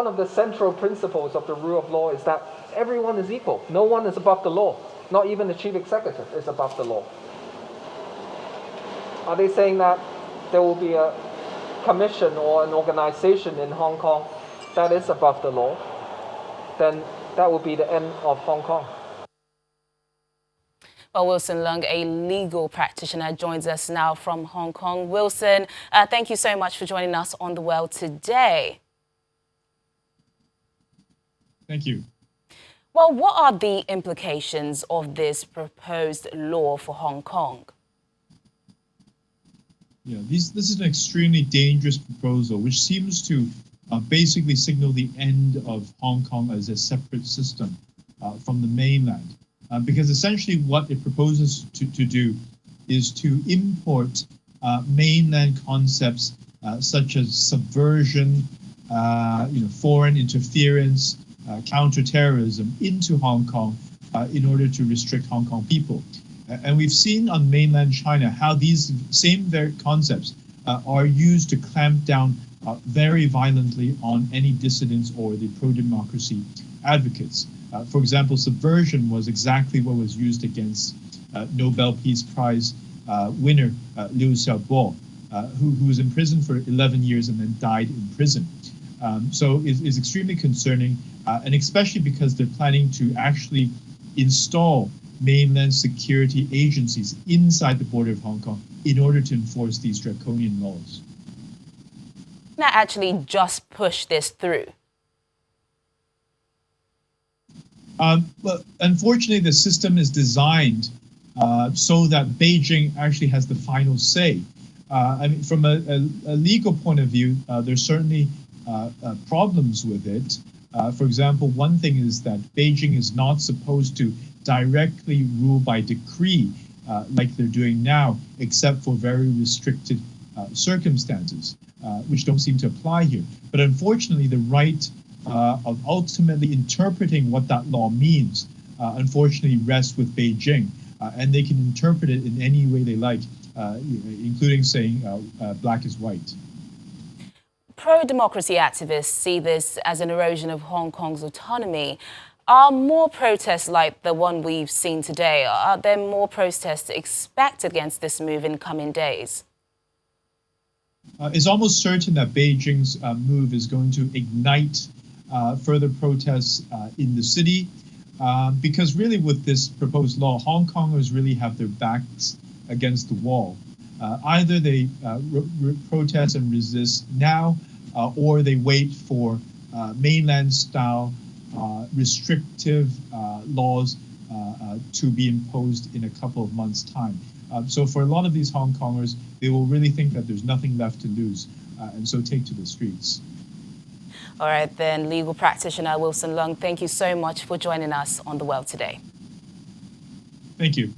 one of the central principles of the rule of law is that everyone is equal. No one is above the law. Not even the chief executive is above the law. Are they saying that there will be a commission or an organization in Hong Kong that is above the law? Then that will be the end of Hong Kong. Well, Wilson Leung, a legal practitioner, joins us now from Hong Kong. Wilson, thank you so much for joining us on The World today. Thank you. Well, what are the implications of this proposed law for Hong Kong? Yeah, this is an extremely dangerous proposal, which seems to basically signal the end of Hong Kong as a separate system from the mainland. Because essentially what it proposes to do is to import mainland concepts such as subversion, foreign interference, counterterrorism into Hong Kong in order to restrict Hong Kong people. And we've seen on mainland China how these same very concepts are used to clamp down very violently on any dissidents or the pro-democracy advocates. For example, subversion was exactly what was used against Nobel Peace Prize winner Liu Xiaobo, who was in prison for 11 years and then died in prison. So it's extremely concerning, and especially because they're planning to actually install mainland security agencies inside the border of Hong Kong in order to enforce these draconian laws. That actually just push this through. But unfortunately, the system is designed so that Beijing actually has the final say. I mean, from a legal point of view, there's certainly problems with it. For example, one thing is that Beijing is not supposed to directly rule by decree like they're doing now, except for very restricted circumstances, which don't seem to apply here. But unfortunately, the right of ultimately interpreting what that law means, unfortunately, rests with Beijing, and they can interpret it in any way they like, including saying black is white. Pro-democracy activists see this as an erosion of Hong Kong's autonomy. Are more protests like the one we've seen today? Are there more protests expected against this move in coming days? It's almost certain that Beijing's move is going to ignite further protests in the city, because really with this proposed law, Hong Kongers really have their backs against the wall. Either they protest and resist now, or they wait for mainland-style restrictive laws to be imposed in a couple of months' time. So for a lot of these Hong Kongers, they will really think that there's nothing left to lose, and so take to the streets. All right, then, legal practitioner Wilson Leung, thank you so much for joining us on The World today. Thank you.